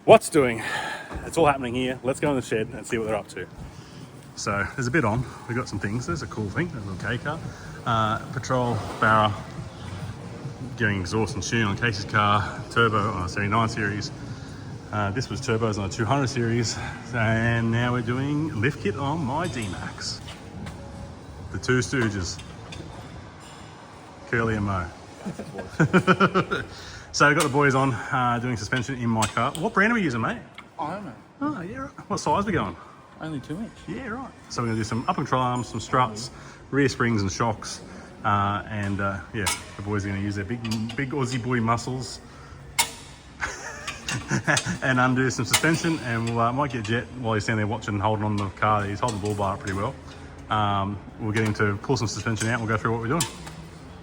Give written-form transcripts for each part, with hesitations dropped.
What's doing? It's all happening here. Let's go in the shed and see what they're up to. So there's a bit on. We've got some things. There's a cool thing, a little K car. Patrol, Barra, getting exhaust and tuning on Casey's car, turbo on a 79 series. This was turbos on a 200 series. And now we're doing lift kit on my Dmax. The two stooges, Curly and Mo. So we've got the boys on doing suspension in my car. What brand are we using, mate? Ironman. Oh, yeah, right. What size are we going? Only 2 inch. Yeah, right. So we're going to do some upper control arms, some struts, rear springs and shocks. Yeah, the boys are going to use their big Aussie boy muscles and undo some suspension. And we'll might get Jet while he's standing there watching and holding on the car. He's holding the bull bar up pretty well. We'll get him to pull some suspension out and we'll go through what we're doing.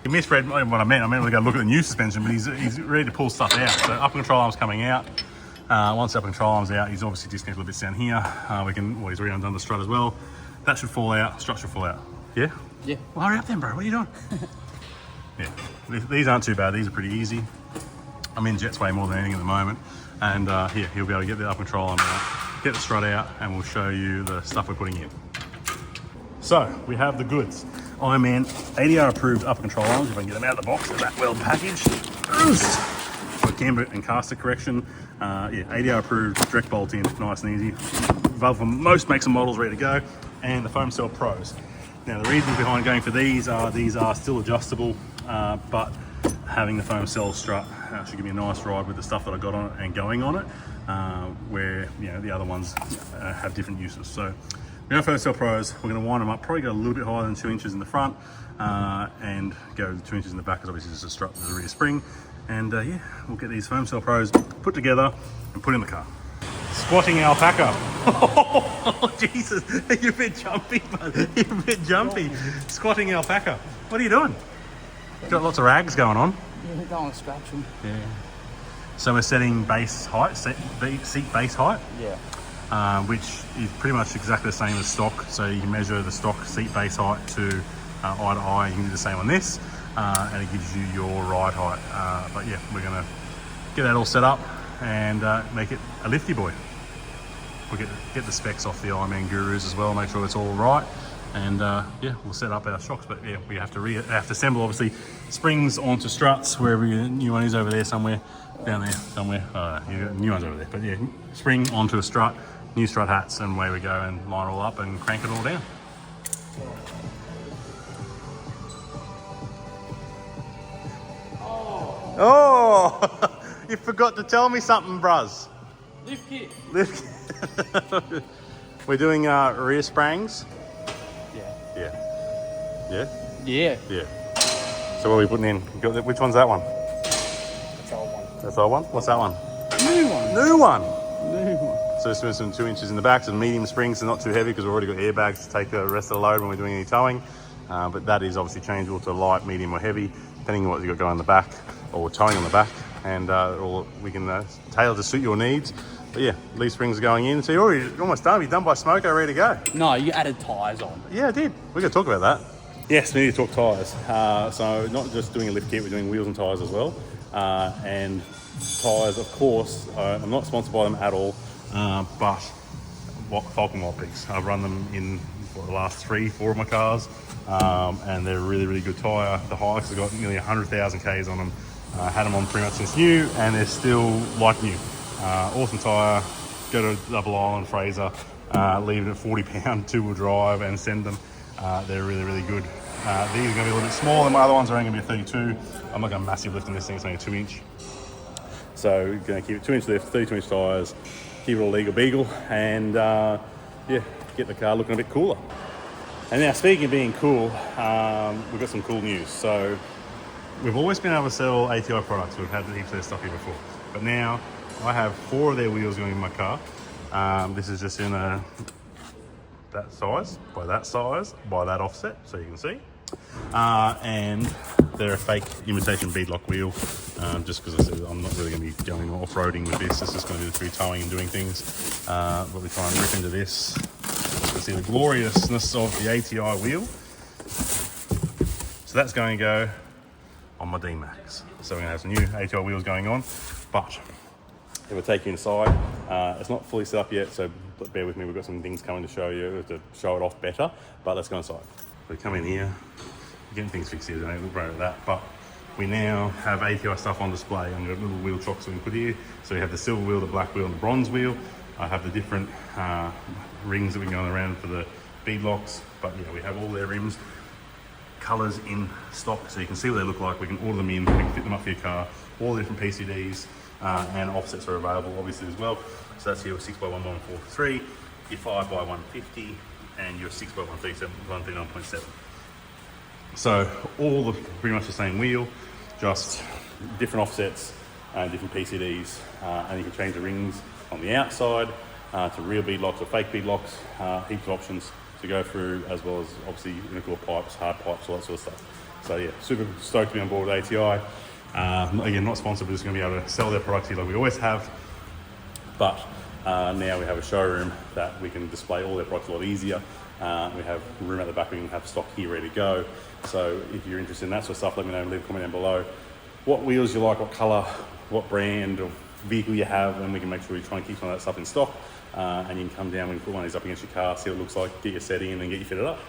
He misread what I meant. I meant we're going to look at the new suspension, but he's ready to pull stuff out. So upper control arm's coming out. Once the upper control arm's out, he's obviously disconnected a little bit down here. He's already undone the strut as well. That should fall out. Strut should fall out. Yeah? Yeah. Well, hurry up then, bro. What are you doing? Yeah. These aren't too bad. These are pretty easy. I'm in Jet's way more than anything at the moment. And yeah, he'll be able to get the upper control arm out, get the strut out, and we'll show you the stuff we're putting in. So, we have the goods. Ironman ADR approved upper control arms, if I can get them out of the box. They're that well packaged. For camber and caster correction. Yeah, ADR approved, direct bolt in, nice and easy. Valve for most makes and models ready to go. And the Foam Cell Pros. Now the reason behind going for these are still adjustable, but having the Foam Cell strut should give me a nice ride with the stuff that I got on it and going on it, where the other ones have different uses. So we're going to Foam Cell Pros. We're going to wind them up, probably go a little bit higher than 2 inches in the front, and go 2 inches in the back, because obviously there's a strut, there's a rear spring. And yeah, we'll get these Foam Cell Pros put together and put in the car. Squatting alpaca. Oh, Jesus, you're a bit jumpy, bud. You're a bit jumpy. Squatting alpaca. What are you doing? Got lots of rags going on. Yeah, don't want to scratch them. Yeah. So we're setting base height, seat base height. Yeah. Which is pretty much exactly the same as stock. So you can measure the stock seat base height to eye to eye. You can do the same on this, and it gives you your ride height. But yeah, we're gonna get that all set up and make it a lifty boy. We'll get the specs off the Ironman gurus as well, make sure it's all right, and yeah, we'll set up our shocks. But yeah, we have to assemble obviously springs onto struts. Wherever your new one is, over there somewhere, down there somewhere. New one's over there, but yeah, spring onto a strut, new strut hats, and away we go, and line it all up and crank it all down. Oh, you forgot to tell me something, bruz. Lift kit. Lift. We're doing rear springs. Yeah. Yeah. Yeah. Yeah. Yeah. So what are we putting in? Which one's that one? That's old one. That's our one. What's that one? New one. New one. New one. So it's doing some 2 inches in the back, some medium springs, so not too heavy because we've already got airbags to take the rest of the load when we're doing any towing. But that is obviously changeable to light, medium, or heavy, depending on what you've got going on the back or towing on the back, and we can tailor to suit your needs. But yeah, leaf springs are going in. So you're almost done. You're done by Smoko, ready to go. No, you added tyres on. Yeah, I did. We're going to talk about that. Yes, we need to talk tyres. So not just doing a lift kit, we're doing wheels and tyres as well. And tyres, of course, I'm not sponsored by them at all, but Falken Wildpeaks. I've run them in the last 3-4 of my cars, and they're a really, really good tyre. The Hilux have got nearly 100,000 Ks on them. Had them on pretty much since new, and they're still like new. Awesome tyre. Go to Double Island, Fraser, leave it at 40 pound, 2-wheel drive, and send them. They're really, really good. These are going to be a little bit smaller. My other ones are only going to be a 32. I'm not going to massive lift in this thing. It's only a 2 inch. So we're going to keep it 2 inch lift, 32 inch tyres, keep it all legal beagle, and yeah, get the car looking a bit cooler. And now, speaking of being cool, we've got some cool news. So we've always been able to sell ATI products. We've had heaps of their stuff here before, but now I have 4 of their wheels going in my car. This is just in that size, by that offset, so you can see. And they're a fake imitation beadlock wheel, just because I said I'm not really going to be going off-roading with this. This is going to be through towing and doing things. But we try and rip into this. You can see the gloriousness of the ATI wheel. So that's going to go on my Dmax. So we're going to have some new ATI wheels going on, but It will take you inside. It's not fully set up yet, so bear with me. We've got some things coming to show you to show it off better, but let's go inside. We come in here, getting things fixed here, don't worry about that, but we now have ATI stuff on display. I'm got little wheel chocks we can put here. So we have the silver wheel, the black wheel, and the bronze wheel. I have the different rings that we can go around for the bead locks, but yeah, we have all their rims, colours in stock, so you can see what they look like. We can order them in, we can fit them up for your car. All the different PCDs and offsets are available, obviously, as well. So that's your 6x1.43, your 5x150, and your 6x137, 139.7. So all pretty much the same wheel, just different offsets and different PCDs, and you can change the rings on the outside to real bead locks or fake bead locks, heaps of options to go through, as well as obviously unicorn pipes, hard pipes, all that sort of stuff. So yeah, super stoked to be on board with ATI. Again, not sponsored, but just going to be able to sell their products here like we always have. But now we have a showroom that we can display all their products a lot easier. We have room at the back, we can have stock here ready to go. So if you're interested in that sort of stuff, let me know, leave a comment down below. What wheels you like, what colour, what brand or vehicle you have, and we can make sure we try and keep some of that stuff in stock. And you can come down, we can put one of these up against your car, see what it looks like, get your set in and get you fitted up.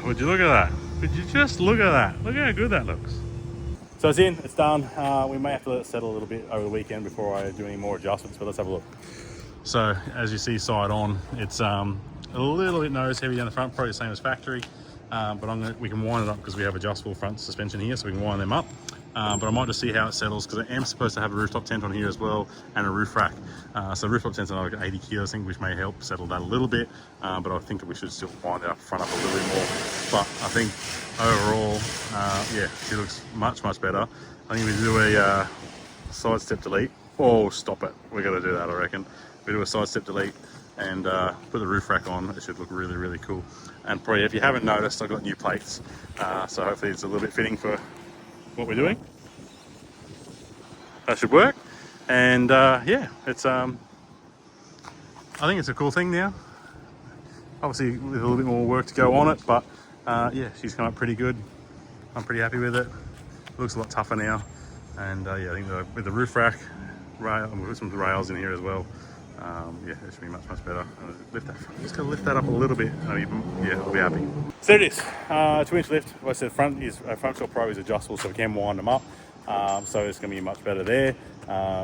Would you look at that? Would you just look at that? Look how good that looks. So it's in, it's done. We may have to let it settle a little bit over the weekend before I do any more adjustments, but let's have a look. So as you see side on, it's a little bit nose heavy down the front, probably the same as factory, but we can wind it up because we have adjustable front suspension here, so we can wind them up. But I might just see how it settles, because I am supposed to have a rooftop tent on here as well and a roof rack. So rooftop tent's another 80 kilos, I think, which may help settle that a little bit. But I think that we should still wind it up front up a little bit more. But I think overall, yeah, she looks much, much better. I think we do a side step delete. Oh, stop it. We're going to do that, I reckon. We do a side step delete and put the roof rack on. It should look really, really cool. And probably, if you haven't noticed, I've got new plates. So hopefully it's a little bit fitting for what we're doing. That should work. And yeah, it's I think it's a cool thing now. Obviously with a little bit more work to go on it, but yeah, she's come up pretty good. I'm pretty happy with it. It looks a lot tougher now. And yeah, I think with the roof rack, we'll put some rails in here as well. Yeah, it should be much, much better. Lift that, just gonna lift that up a little bit. Yeah, I'll be happy. So it is, 2-inch lift. Like I said, front shell pro is adjustable, so we can wind them up. So it's gonna be much better there.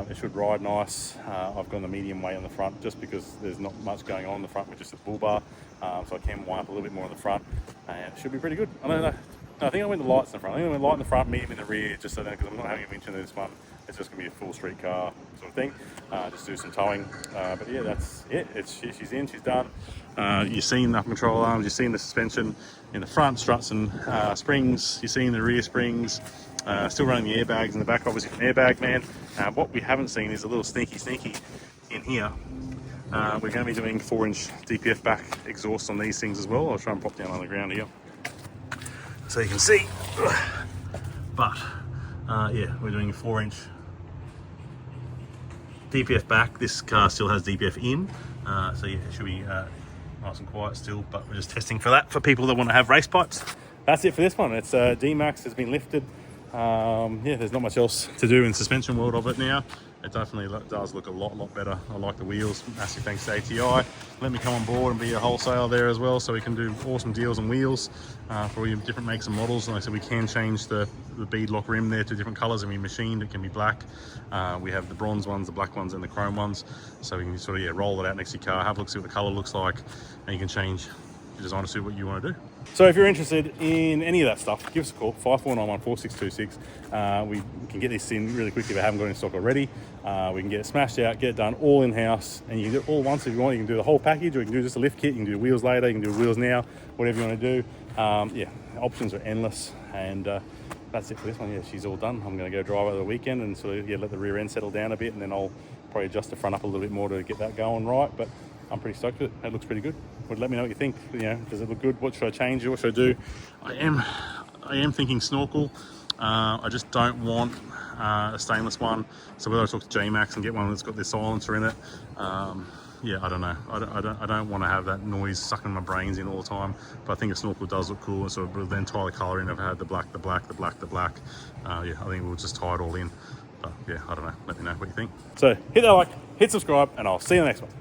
It should ride nice. I've gone the medium weight on the front just because there's not much going on in the front with just a bull bar. So I can wind up a little bit more on the front, and it should be pretty good. I don't know. No, I think I went the lights in the front. I think I went light in the front, medium in the rear, just so that, because I'm not having a winch in this one. It's just going to be a full street car sort of thing. Just do some towing. But yeah, that's it. She's in, she's done. You've seen the control arms, you've seen the suspension in the front, struts and springs. You've seen the rear springs. Still running the airbags in the back, obviously from Airbag Man. What we haven't seen is a little sneaky in here. We're going to be doing 4-inch DPF back exhaust on these things as well. I'll try and pop down on the ground here so you can see. But yeah, we're doing a 4-inch DPF back. This car still has DPF in, so yeah, it should be nice and quiet still, but we're just testing for that for people that want to have race pipes. That's it for this one. It's Dmax has been lifted. Yeah, there's not much else to do in suspension world of it now. It definitely does look a lot better. I like the wheels. Massive thanks to ATI. Let me come on board and be a wholesaler there as well, so we can do awesome deals on wheels for all your different makes and models. And like I said, we can change the bead lock rim there to different colors, and we machined. It can be black. We have the bronze ones, the black ones, and the chrome ones. So we can sort of roll it out next to your car, have a look, see what the color looks like, and you can change your design to suit what you want to do. So if you're interested in any of that stuff, give us a call, 54914626. We can get this in really quickly if we haven't got it in stock already. We can get it smashed out, get it done all in-house, and you can do it all once if you want. You can do the whole package, or you can do just a lift kit. You can do wheels later, you can do wheels now, whatever you want to do. Yeah, options are endless, and that's it for this one. Yeah, she's all done. I'm going to go drive over the weekend and sort of let the rear end settle down a bit, and then I'll probably adjust the front up a little bit more to get that going right. But I'm pretty stoked with it. It looks pretty good. Would let me know what you think. Does it look good? What should I change? What should I do? I am thinking snorkel. I just don't want a stainless one. So whether I talk to Dmax and get one that's got this silencer in it, yeah, I don't know. I don't want to have that noise sucking my brains in all the time. But I think a snorkel does look cool, and so the entire colour in. I've had the black. Yeah, I think we'll just tie it all in. Yeah, I don't know. Let me know what you think. So hit that like, hit subscribe, and I'll see you in the next one.